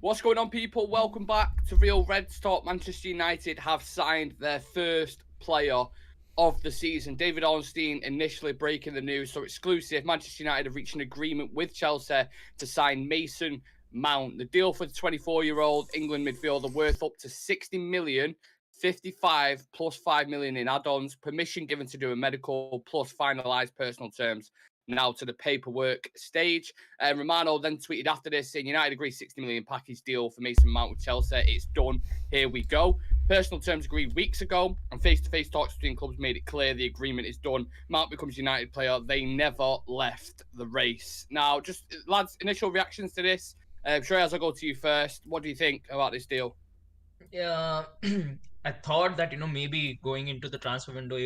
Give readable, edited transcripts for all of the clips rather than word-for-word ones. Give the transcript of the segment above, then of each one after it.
What's going on, people? Welcome back to Real Reds Talk. Manchester United have signed their first player of the season. David Ornstein initially breaking the news. So exclusive, Manchester United have reached an agreement with Chelsea to sign Mason Mount. The deal for the 24-year-old England midfielder worth up to 60 million, 55 plus 5 million in add-ons, permission given to do a medical plus finalised personal terms now to the paperwork stage. Romano then tweeted after this saying United agree 60 million package deal for Mason Mount with Chelsea. It's done. Here we go. Personal terms agreed weeks ago, and face-to-face talks between clubs made it clear the agreement is done. Mount becomes United player. They never left the race. Now, just lads, initial reactions to this. Shreyas, I'll go to you first. What do you think about this deal? Yeah, I thought that maybe going into the transfer window,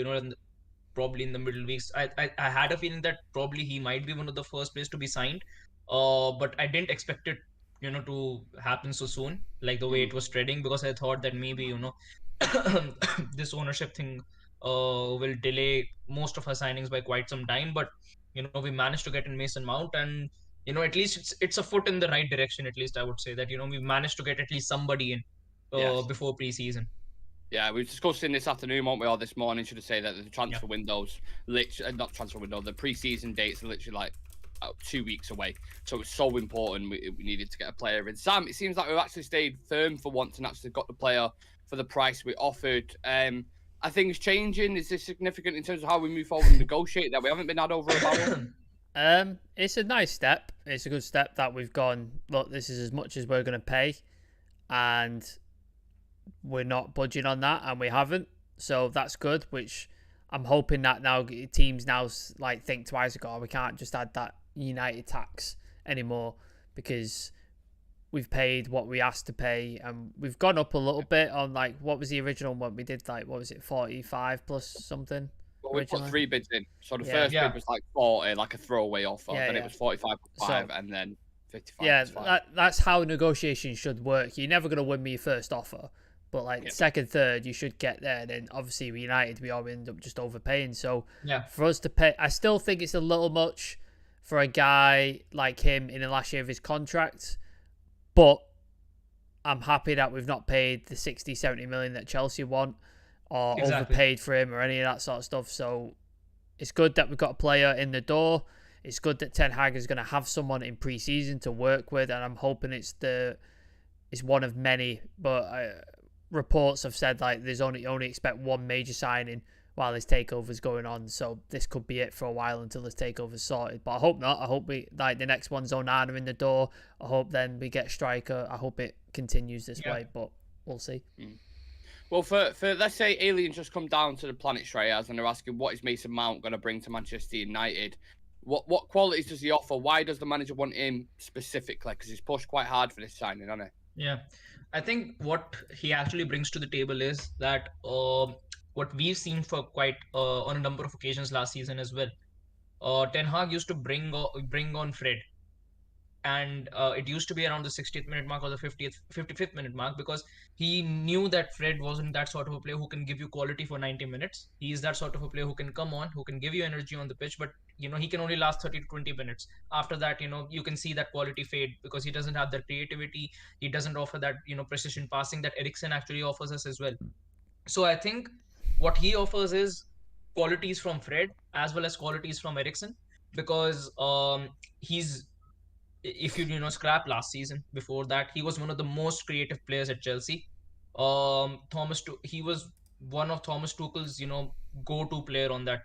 probably in the middle weeks, I had a feeling that probably he might be one of the first players to be signed. But I didn't expect it, to happen so soon, like the way Mm, it was trading, because I thought that maybe this ownership thing will delay most of our signings by quite some time. But we managed to get in Mason Mount, and at least it's a foot in the right direction. At least I would say that we managed to get at least somebody in yes. before preseason. Yeah, we were discussing this afternoon, weren't we, or this morning, should I say, that the Yeah. transfer windows, literally, not transfer window, the pre-season dates are literally like 2 weeks away. So it's so important we needed to get a player in. Sam, it seems like we've actually stayed firm for once and actually got the player for the price we offered. Are things changing? Is this significant in terms of how we move forward and negotiate that we haven't been had over a barrel? It's a nice step. It's a good step that we've gone. Look, this is as much as we're going to pay, and we're not budging on that, and we haven't. So that's good. Which I'm hoping that now teams now like think twice ago. We can't just add that United tax anymore because we've paid what we asked to pay, and we've gone up a little bit on like what was the original one we did, like what was it, 45 plus something Well, we put originally. 3 bids in. So the Yeah, first bid Yeah. was like 40, like a throwaway offer. yeah, Then it yeah. was 45 plus 5, So and then 55 yeah, plus 5. that's how negotiations should work. You're never gonna win me your first offer, but like Yeah. second, third, you should get there. And then obviously with United, we all end up just overpaying. So Yeah. for us to pay, I still think it's a little much for a guy like him in the last year of his contract, but I'm happy that we've not paid the 60, 70 million that Chelsea want or Exactly. overpaid for him or any of that sort of stuff. So it's good that we've got a player in the door. It's good that Ten Hag is going to have someone in pre-season to work with, and I'm hoping it's one of many. But reports have said like there's only expect one major signing while this takeover's going on. So this could be it for a while until this takeover's sorted. But I hope not. I hope we like the next one's Onana in the door. I hope then we get striker. I hope it continues this Yeah. way, but we'll see. Well, for let's say aliens just come down to the planet Shreyas and they're asking what is Mason Mount going to bring to Manchester United? What qualities does he offer? Why does the manager want him specifically? Because he's pushed quite hard for this signing, hasn't Yeah. I think what he actually brings to the table is that what we've seen for quite on a number of occasions last season as well. Ten Hag used to bring on Fred, and it used to be around the 60th minute mark or the 55th minute mark, because he knew that Fred wasn't that sort of a player who can give you quality for 90 minutes. He is that sort of a player who can come on, who can give you energy on the pitch, but he can only last 30 to 20 minutes. After that, you can see that quality fade because he doesn't have that creativity. He doesn't offer that precision passing that Eriksen actually offers us as well. So I think what he offers is qualities from Fred as well as qualities from Eriksen, because he's, if you scrap last season, before that he was one of the most creative players at Chelsea. He was one of Thomas Tuchel's go-to player on that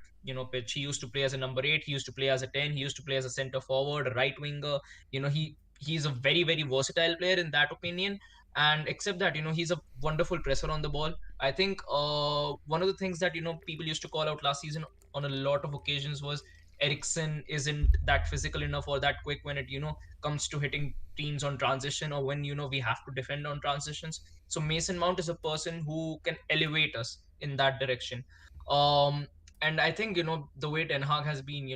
pitch. He used to play as a number 8, he used to play as a 10, he used to play as a center forward, a right winger. He's a very very versatile player in that opinion. And except that he's a wonderful presser on the ball. I think one of the things that people used to call out last season on a lot of occasions was Eriksen isn't that physical enough or that quick when it comes to hitting teams on transition, or when we have to defend on transitions. So Mason Mount is a person who can elevate us in that direction. um and I think the way Ten Hag has been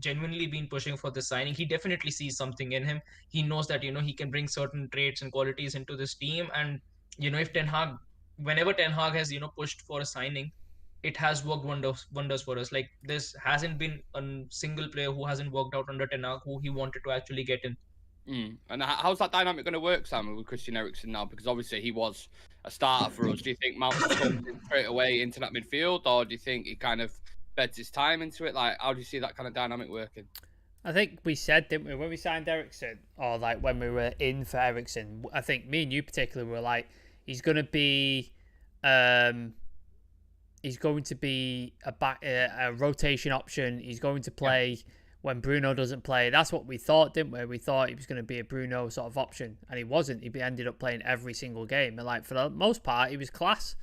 genuinely been pushing for this signing, he definitely sees something in him. He knows that he can bring certain traits and qualities into this team. And if Ten Hag, whenever Ten Hag has pushed for a signing, it has worked wonders for us. Like, this hasn't been a single player who hasn't worked out under Ten Hag who he wanted to actually get in. And how's that dynamic going to work, Simon, with Christian Eriksen now? Because obviously he was a starter for us. Do you think Mount just comes in straight away into that midfield, or do you think he kind of beds his time into it? Like, how do you see that kind of dynamic working? I think we said, didn't we, when we signed Eriksen, or like when we were in for Eriksen, I think me and you particularly were like, he's going to be a rotation option. He's going to play when Bruno doesn't play. That's what we thought, didn't we? We thought he was going to be a Bruno sort of option, and he wasn't. He ended up playing every single game, and like for the most part, he was class.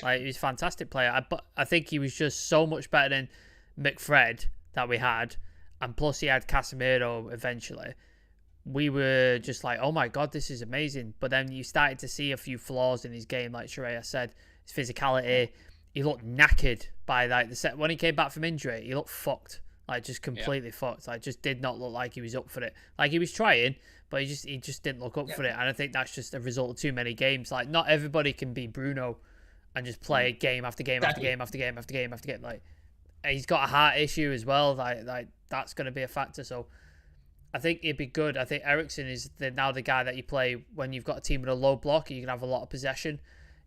Like, he was a fantastic player. But I think he was just so much better than McFred that we had, and plus he had Casemiro eventually. We were just like, oh my God, this is amazing. But then you started to see a few flaws in his game, like Shreya said. His physicality, he looked knackered by like the set. When he came back from injury, he looked fucked. Like, just completely fucked. Like, just did not look like he was up for it. Like, he was trying, but he just didn't look up for it. And I think that's just a result of too many games. Like, not everybody can be Bruno and just play game after game after game after game after game after game. Like, he's got a heart issue as well. Like that's going to be a factor. So I think it'd be good. I think Eriksen is now the guy that you play when you've got a team with a low block. You can have a lot of possession,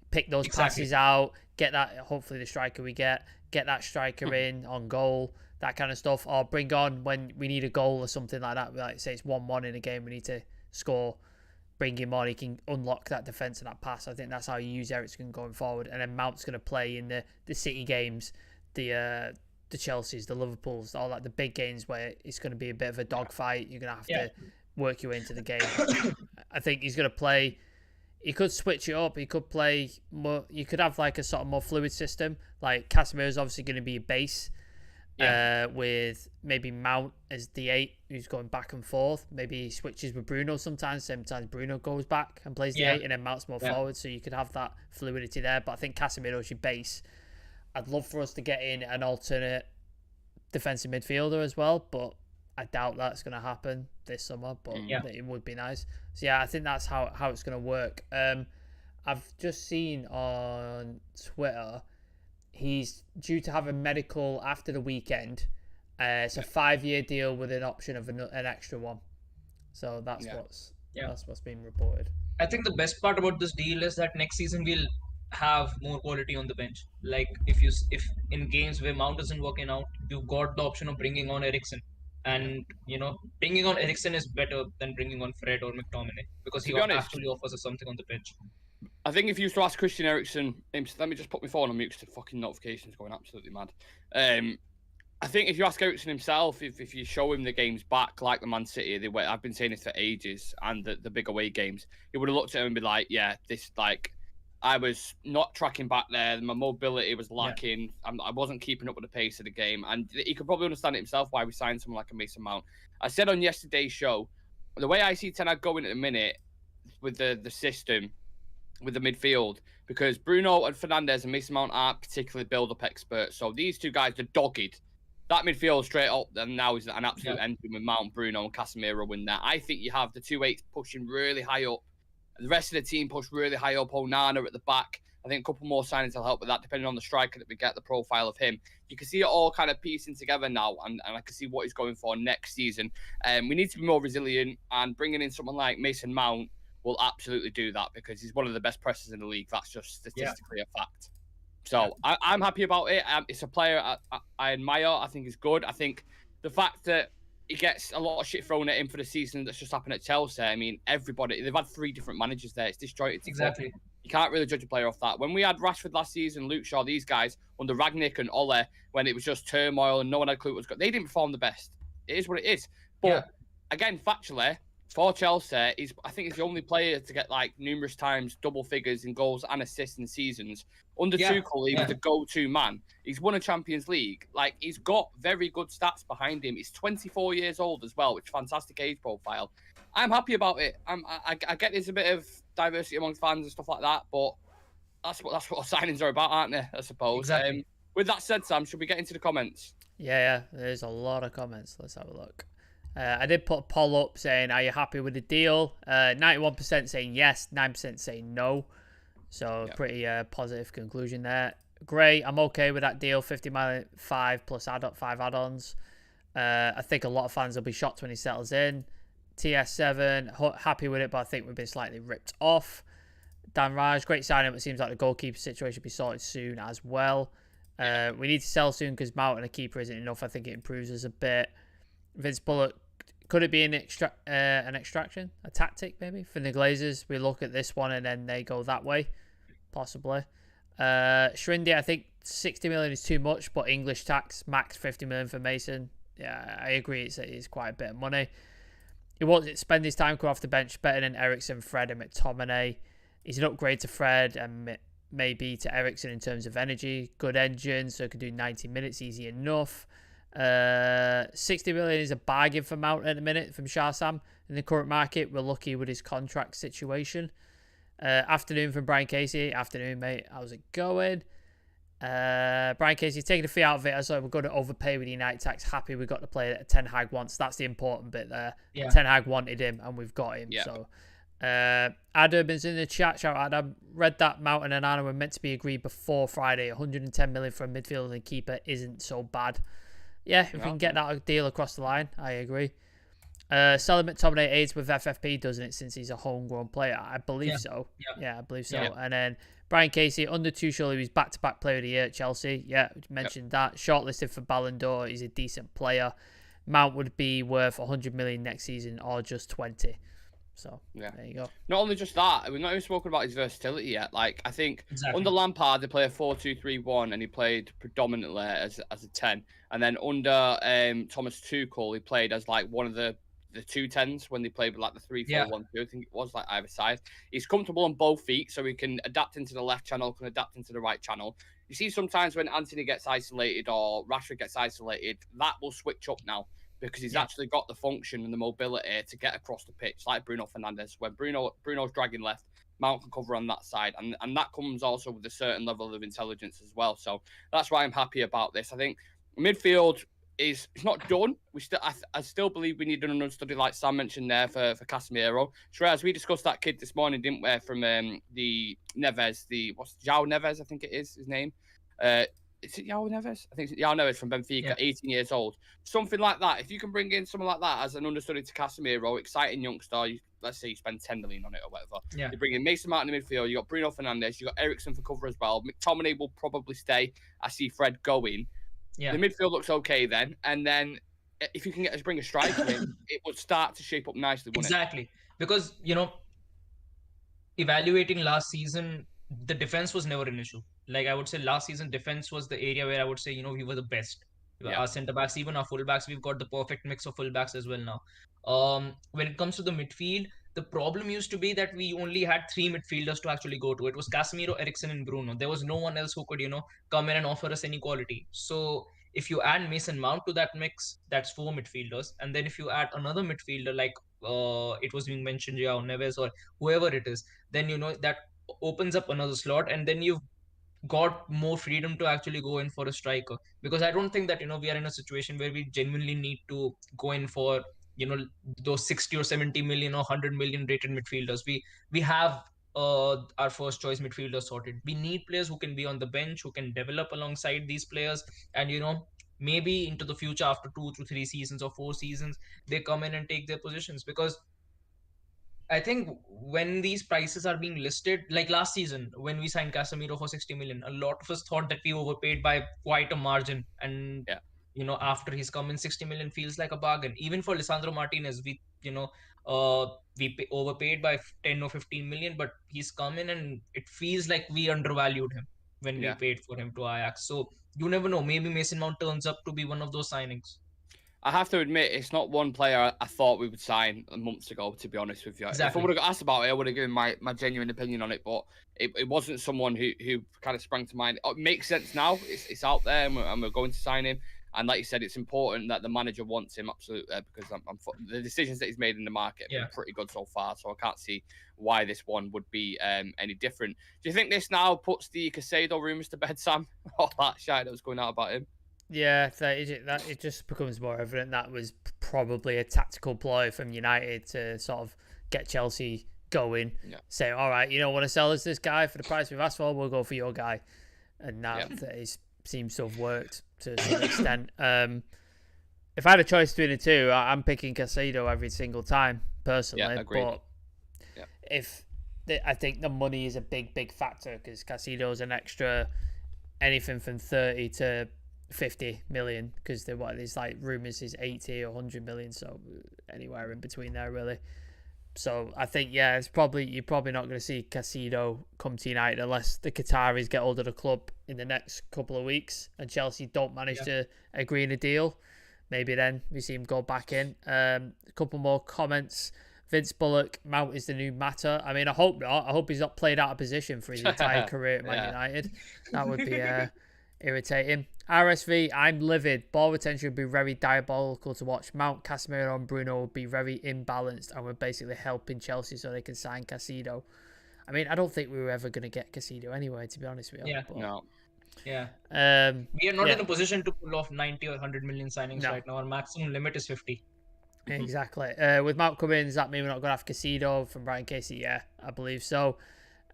pick those passes out, get that. Hopefully, the striker we get that striker in on goal, that kind of stuff, or bring on when we need a goal or something like that. Like, say it's 1-1 in a game, we need to score. Bring him on, he can unlock that defense and that pass. I think that's how you use Eriksen going forward. And then Mount's going to play in the City games, the Chelseas, the Liverpools, all that, the big games where it's going to be a bit of a dogfight. You're going to have to work your way into the game. I think he's going to play. He could switch it up. He could play more. You could have like a sort of more fluid system. Like, Casemiro is obviously going to be a base. With maybe Mount as the 8 who's going back and forth. Maybe he switches with Bruno sometimes Bruno goes back and plays the 8 and then Mount's more forward, so you could have that fluidity there. But I think Casemiro is your base. I'd love for us to get in an alternate defensive midfielder as well, but I doubt that's going to happen this summer, but it would be nice. So I think that's how it's going to work. I've just seen on Twitter he's due to have a medical after the weekend. It's a 5-year deal with an option of an extra one. So that's what's being reported. I think the best part about this deal is that next season we'll have more quality on the bench. Like, if in games where Mount isn't working out, you've got the option of bringing on Eriksen. And, bringing on Eriksen is better than bringing on Fred or McTominay, because he actually offers us something on the bench. I think if you used to ask Christian Eriksen, let me just put my phone on mute because the fucking notifications going absolutely mad. I think if you ask Eriksen himself, if you show him the games back, like the Man City, I've been saying this for ages, and the big away games, he would have looked at him and be like, I was not tracking back there. My mobility was lacking. I wasn't keeping up with the pace of the game. And he could probably understand it himself why we signed someone like a Mason Mount. I said on yesterday's show, the way I see Ten Hag going at the minute with the system, with the midfield, because Bruno and Fernandes and Mason Mount aren't particularly build-up experts. So these two guys are dogged. That midfield straight up, and now is an absolute engine with Mount, Bruno, and Casemiro in there. I think you have the 2-8s pushing really high up. The rest of the team push really high up. Onana at the back. I think a couple more signings will help with that, depending on the striker that we get, the profile of him. You can see it all kind of piecing together now, and I can see what he's going for next season. We need to be more resilient, and bringing in someone like Mason Mount will absolutely do that, because he's one of the best pressers in the league. That's just statistically a fact. So I'm happy about it. It's a player I admire. I think he's good. I think the fact that he gets a lot of shit thrown at him for the season that's just happened at Chelsea. I mean, they've had 3 different managers there. It's disjointed. Exactly. You can't really judge a player off that. When we had Rashford last season, Luke Shaw, these guys, under Ragnick and Ole, when it was just turmoil and no one had a clue what was going on, they didn't perform the best. It is what it is. But again, factually, for Chelsea, I think he's the only player to get like numerous times double figures in goals and assists in seasons. Under Tuchel, he was the go-to man. He's won a Champions League. Like, he's got very good stats behind him. He's 24 years old as well, which is a fantastic age profile. I'm happy about it. I get there's a bit of diversity amongst fans and stuff like that, but that's what signings are about, aren't they? I suppose. Exactly. With that said, Sam, should we get into the comments? Yeah. There's a lot of comments. Let's have a look. I did put a poll up saying, are you happy with the deal? 91% saying yes, 9% saying no. So pretty positive conclusion there. Great, I'm okay with that deal. 50 million, 5 plus 5 add-ons. I think a lot of fans will be shocked when he settles in. TS7, happy with it, but I think we've been slightly ripped off. Dan Raj, great signing, but it seems like the goalkeeper situation will be sorted soon as well. We need to sell soon because Mount and a keeper isn't enough. I think it improves us a bit. Vince Bullock, could it be an extraction, a tactic maybe for the Glazers? We look at this one and then they go that way, possibly. Shrindi, I think 60 million is too much, but English tax, max 50 million for Mason. Yeah, I agree. It's quite a bit of money. He won't spend his time coming off the bench better than Ericsson, Fred, and McTominay. He's an upgrade to Fred and maybe to Ericsson in terms of energy. Good engine, so can do 90 minutes easy enough. 60 million is a bargain for Mount at the minute from Shah Sam in the current market. We're lucky with his contract situation. Afternoon from Brian Casey. Afternoon, mate. How's it going? Brian Casey taking the fee out of it. I thought we're going to overpay with United tax. Happy we got the player that Ten Hag wants. That's the important bit there. Yeah. Ten Hag wanted him and we've got him. Yeah. So Adam is in the chat. Shout out Adam. Read that Mount and Anana were meant to be agreed before Friday. 110 million for a midfielder and keeper isn't so bad. Yeah, if we can get that deal across the line, I agree. Selling McTominay aids with FFP, doesn't it, since he's a homegrown player? I believe so. Yeah, I believe so. And then Brian Casey, under Tuchel, he was back-to-back player of the year at Chelsea. Yeah, mentioned that. Shortlisted for Ballon d'Or. He's a decent player. Mount would be worth 100 million next season or just 20. So, there you go. Not only just that, we've not even spoken about his versatility yet. Like, I think under Lampard, they play a 4-2-3-1, and he played predominantly as a 10. And then under Thomas Tuchel, he played as, like, one of the 2-10s when they played with, like, the 3-4-1-2. I think it was, like, either side. He's comfortable on both feet, so he can adapt into the left channel, can adapt into the right channel. You see sometimes when Anthony gets isolated or Rashford gets isolated, that will switch up now, because he's actually got the function and the mobility to get across the pitch, like Bruno Fernandes. When Bruno's dragging left, Mount can cover on that side, and that comes also with a certain level of intelligence as well. So that's why I'm happy about this. I think midfield it's not done. I still believe we need an understudy, like Sam mentioned there, for Casemiro. Shreyas, we discussed that kid this morning, didn't we, from the Neves, João Neves, I think it is his name. Is it João Neves? I think it's João Neves from Benfica, 18 years old. Something like that. If you can bring in someone like that as an understudy to Casemiro, exciting youngster, let's say you spend 10 million on it or whatever. Yeah. You bring in Mason Mount in the midfield, you got Bruno Fernandes, you got Ericsson for cover as well. McTominay will probably stay. I see Fred going. Yeah. The midfield looks okay then. And then if you can bring a striker in, it would start to shape up nicely, wouldn't it? Exactly. Because, evaluating last season, the defense was never an issue. Like, I would say last season, defense was the area where I would say, we were the best. Yeah. Our centre-backs, even our full-backs, we've got the perfect mix of full-backs as well now. When it comes to the midfield, the problem used to be that we only had 3 midfielders to actually go to. It was Casemiro, Ericsson, and Bruno. There was no one else who could, come in and offer us any quality. So if you add Mason Mount to that mix, that's 4 midfielders. And then if you add another midfielder, like it was being mentioned, João Neves or whoever it is, then, that opens up another slot, and then you've got more freedom to actually go in for a striker. Because I don't think that we are in a situation where we genuinely need to go in for those 60 or 70 million or 100 million rated midfielders. We have our first choice midfielders sorted. We need players who can be on the bench, who can develop alongside these players, and maybe into the future, after 2 to 3 seasons or 4 seasons, they come in and take their positions. Because I think when these prices are being listed, like last season, when we signed Casemiro for 60 million, a lot of us thought that we overpaid by quite a margin. And, after he's come in, 60 million feels like a bargain. Even for Lisandro Martinez, we overpaid by 10 or 15 million, but he's come in and it feels like we undervalued him when we paid for him to Ajax. So you never know. Maybe Mason Mount turns up to be one of those signings. I have to admit, it's not one player I thought we would sign months ago, to be honest with you. Exactly. If I would have got asked about it, I would have given my genuine opinion on it, but it wasn't someone who kind of sprang to mind. It makes sense now. It's out there, and we're going to sign him. And like you said, it's important that the manager wants him, absolutely, because the decisions that he's made in the market have been pretty good so far, so I can't see why this one would be any different. Do you think this now puts the Caicedo rumours to bed, Sam? All that shit that was going out about him? Yeah, that it just becomes more evident that was probably a tactical ploy from United to sort of get Chelsea going. Yeah. Say, all right, want to sell us this guy for the price we've asked for, we'll go for your guy. And that seems to have worked to some extent. if I had a choice between the two, I'm picking Caicedo every single time personally. Yeah, agreed. But I think the money is a big factor because Caicedo's an extra anything from 30 to 50 million because there's like rumours is 80 or 100 million, so anywhere in between there really. So I think you're probably not going to see Caicedo come to United unless the Qataris get hold of the club in the next couple of weeks and Chelsea don't manage to agree on a deal. Maybe then we see him go back in. A couple more comments. Vince Bullock, Mount is the new Mata. I mean, I hope not. I hope he's not played out of position for his entire career at Man United. That would be irritating. RSV, I'm livid. Ball retention would be very diabolical to watch. Mount, Casemiro and Bruno would be very imbalanced and we're basically helping Chelsea so they can sign Caicedo. I mean, I don't think we were ever going to get Caicedo anyway, to be honest with you. Yeah. But, No. Yeah. We are not in a position to pull off 90 or 100 million signings right now. Our maximum limit is 50. Exactly. With Mount coming, does that mean we're not going to have Caicedo from Brian Casey? Yeah, I believe so.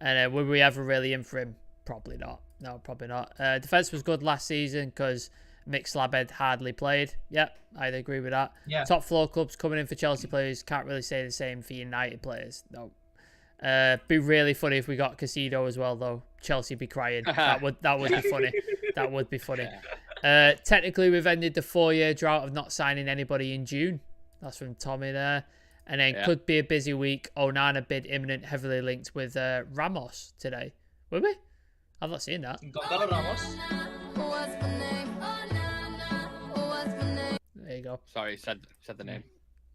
And would we ever really in for him? Probably not. No, probably not. Defense was good last season because Mick Slabhead hardly played. Yep, I'd agree with that. Yeah. Top floor clubs coming in for Chelsea players. Can't really say the same for United players. No. Be really funny if we got Caicedo as well, though. Chelsea be crying. That would be funny. That would be funny. Technically, we've ended the 4-year drought of not signing anybody in June. That's from Tommy there. And then could be a busy week. Onana bid imminent, heavily linked with Ramos today. Will we? I've not seen that. Gonzalo Ramos. There you go. Sorry, said the name.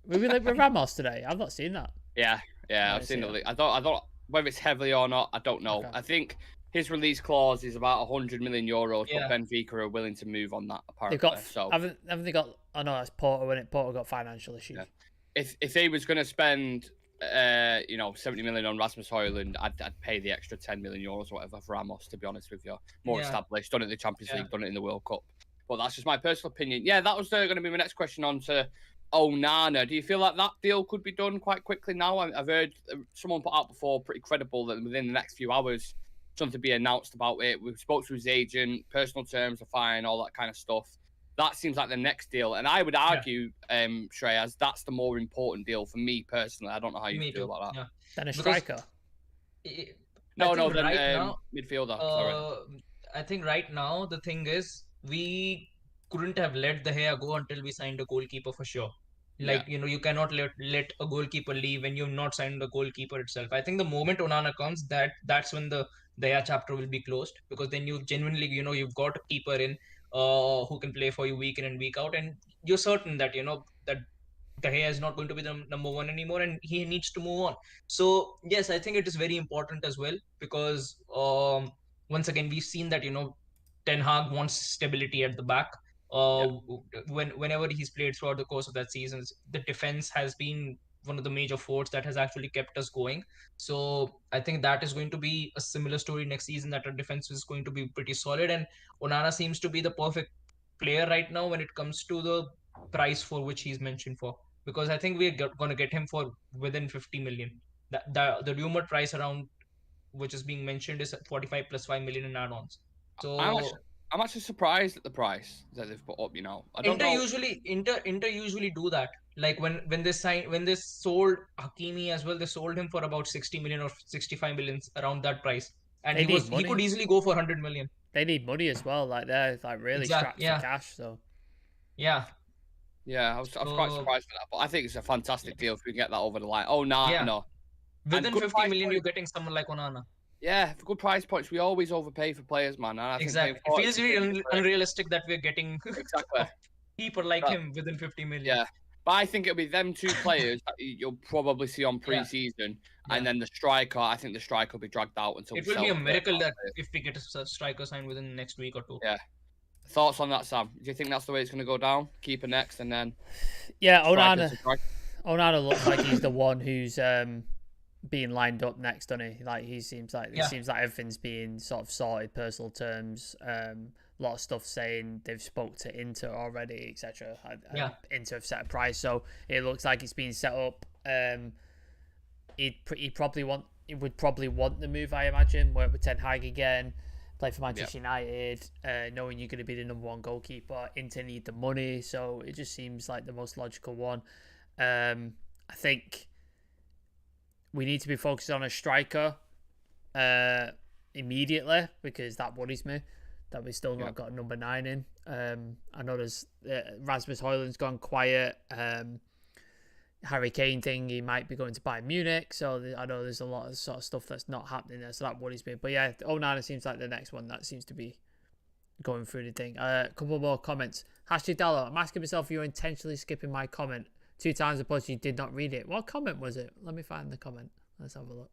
Will we link with Ramos today? I've not seen that. Yeah, I've seen the. I don't whether it's heavily or not. I don't know. Okay. I think his release clause is about 100 million euros, but Benfica are willing to move on that. Apparently, haven't they got? Oh no, that's Porto. When Porto got financial issues. Yeah. If they was going to spend 70 million on Rasmus Højlund, I'd pay the extra 10 million euros or whatever for Ramos, to be honest with you. More established, done it in the Champions League, done it in the World Cup. But that's just my personal opinion. Yeah, that was going to be my next question on to Onana. Do you feel like that deal could be done quite quickly now? I've heard someone put out before, pretty credible, that within the next few hours, something be announced about it. We've spoke to his agent, personal terms are fine, all that kind of stuff. That seems like the next deal. And I would argue, Shreyas, that's the more important deal for me personally. I don't know how you feel about that. Yeah. Than a striker? Midfielder. Sorry. I think right now, the thing is, we couldn't have let De Gea go until we signed a goalkeeper for sure. You cannot let a goalkeeper leave when you've not signed the goalkeeper itself. I think the moment Onana comes, that's when the De Gea chapter will be closed, because then you genuinely, you've got a keeper in who can play for you week in and week out, and you're certain that that De Gea is not going to be the number one anymore, and he needs to move on. So yes, I think it is very important as well, because once again we've seen that Ten Hag wants stability at the back. Whenever he's played throughout the course of that season, the defense has been one of the major forts that has actually kept us going. So I think that is going to be a similar story next season, that our defense is going to be pretty solid, and Onana seems to be the perfect player right now when it comes to the price for which he's mentioned for, because I think we're going to get him for within 50 million. The rumored price around which is being mentioned is 45 plus 5 million in add-ons. So I'm actually surprised at the price that they've put up. I don't know. Inter usually do that. Like when they sold Hakimi as well, they sold him for about 60 million or 65 million, around that price, and he could easily go for 100 million. They need money as well. Like they're really strapped for cash. So yeah, I was quite surprised for that, but I think it's a fantastic deal if we can get that over the line. Oh no. Within 50 million, you're getting someone like Onana. Yeah, for good price points, we always overpay for players, man. And exactly. It feels really unrealistic that we're getting a keeper like him within 50 million. Yeah, but I think it'll be them two players that you'll probably see on pre-season, and then the striker. I think the striker will be dragged out until. It will be a miracle that if we get a striker signed within the next week or two. Yeah. Thoughts on that, Sam? Do you think that's the way it's going to go down? Keeper next, and then. Yeah, Onana looks like he's the one who's being lined up next, doesn't he? Like it seems like everything's being sort of sorted, personal terms, a lot of stuff saying they've spoke to Inter already, etc. Inter have set a price, so it looks like it's being set up. He would probably want the move, I imagine, work with Ten Hag again, play for Manchester United, knowing you're going to be the number one goalkeeper. Inter need the money, so it just seems like the most logical one. I think we need to be focused on a striker immediately, because that worries me that we still not got a number 9 in. I know there's Rasmus Højlund's gone quiet. Harry Kane thing, he might be going to Bayern Munich, so I know there's a lot of sort of stuff that's not happening there, so that worries me. But yeah, Onana seems like the next one that seems to be going through the thing. A couple more comments. #Dallo, I'm asking myself if you're intentionally skipping my comment 2 times, plus you did not read it. What comment was it? Let me find the comment. Let's have a look.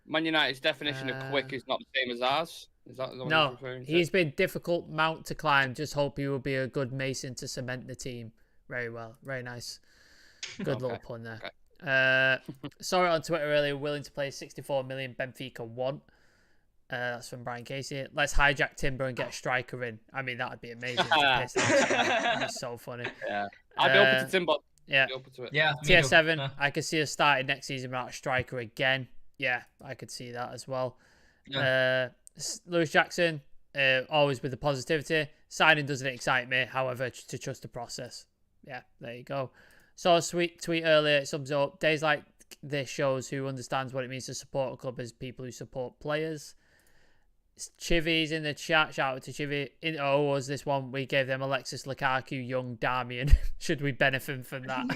Man United's definition of quick is not the same as ours. Is that the one No, he's referring to? he's been difficult mount to climb. Just hope he will be a good mason to cement the team. Very well. Very nice. Good little pun there. Okay. Saw it on Twitter earlier. Willing to play 64 million. Benfica want. That's from Brian Casey. Let's hijack Timber and get a striker in. I mean, that'd be amazing. That'd be so funny. Yeah, I'd be open to Timber. Yeah. Be open to it. Yeah. Tier 7. I could see us starting next season without a striker again. Yeah, I could see that as well. Yeah. Lewis Jackson, always with the positivity. Signing doesn't excite me, however, to trust the process. Yeah, there you go. Saw a sweet tweet earlier. It sums up. Days like this shows who understands what it means to support a club as people who support players. Chivy's in the chat. Shout out to Chivy. Was this one? We gave them Alexis Lukaku, young Darmian. Should we benefit from that?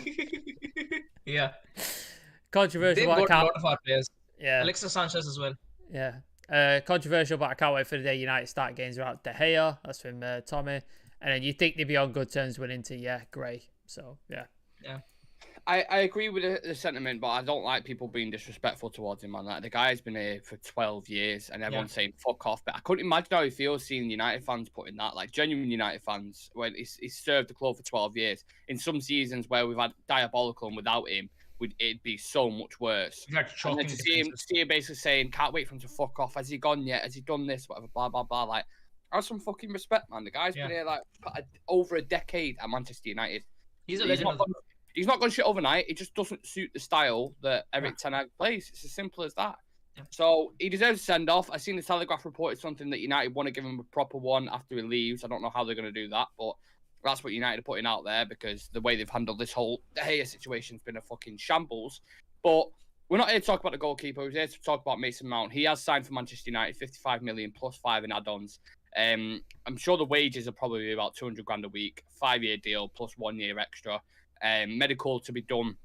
Yeah. Controversial. They've got a lot of our players. Yeah. Alexis Sanchez as well. Yeah. Controversial, but I can't wait for the day United start games without De Gea. That's from Tommy. And then you think they'd be on good terms with Inter. Yeah, Gray. So, yeah. Yeah. I agree with the sentiment, but I don't like people being disrespectful towards him, man. Like, the guy's been here for 12 years and everyone's saying fuck off. But I couldn't imagine how he feels seeing United fans putting that, like genuine United fans, when he's served the club for 12 years. In some seasons where we've had diabolical and without him, it'd be so much worse. And then to see him basically saying, can't wait for him to fuck off. Has he gone yet? Has he done this? Whatever, blah, blah, blah. Like, have some fucking respect, man. The guy's been here like over a decade at Manchester United. He's a legend. He's not going to shit overnight. It just doesn't suit the style that Erik Ten Hag plays. It's as simple as that. Yeah. So he deserves a send-off. I seen the Telegraph reported something that United want to give him a proper one after he leaves. I don't know how they're going to do that, but that's what United are putting out there, because the way they've handled this whole De Gea situation's been a fucking shambles. But we're not here to talk about the goalkeeper. We're here to talk about Mason Mount. He has signed for Manchester United, 55 million plus 5 in add-ons. I'm sure the wages are probably about 200 grand a week, 5-year deal plus 1 year extra. Medical to be done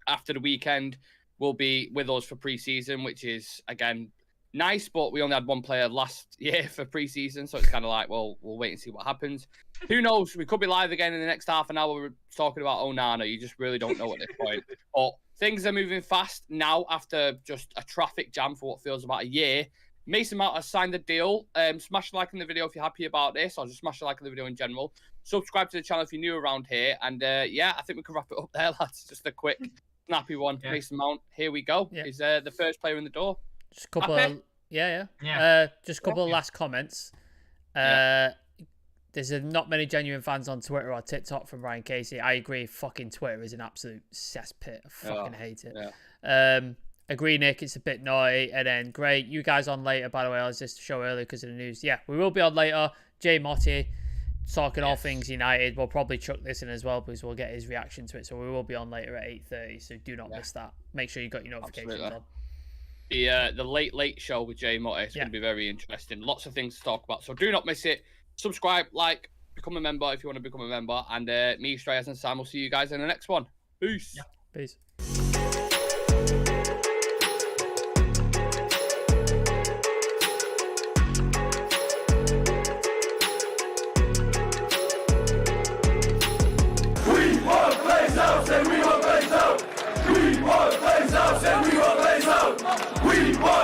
after the weekend. Will be with us for pre-season, which is again nice, but we only had one player last year for pre-season, so it's kind of like, well, we'll wait and see what happens. Who knows? We could be live again in the next half an hour. We're talking about Onana. You just really don't know at this point. But things are moving fast now after just a traffic jam for what feels about a year. Mason Mount has signed the deal. Smash a like on the video if you're happy about this, or just smash a like on the video in general. Subscribe to the channel if you're new around here. And yeah, I think we can wrap it up there, lads. Just a quick, snappy one. Yeah. Mason Mount, here we go. Yeah. He's the first player in the door. Just a couple of, just a couple of last comments. There's not many genuine fans on Twitter or TikTok from Ryan Casey. I agree. Fucking Twitter is an absolute cesspit. I fucking hate it. Yeah. Agree, Nick. It's a bit naughty. And then, great. You guys on later, by the way. I was just show earlier because of the news. Yeah, we will be on later. Jay Motti talking all things United. We'll probably chuck this in as well because we'll get his reaction to it. So we will be on later at 8:30. So do not miss that. Make sure you got your notifications on. The late show with Jay Motti is going to be very interesting. Lots of things to talk about. So do not miss it. Subscribe, like, become a member if you want to become a member. And me, Strayers, and Sam will see you guys in the next one. Peace. Yeah. Peace. We want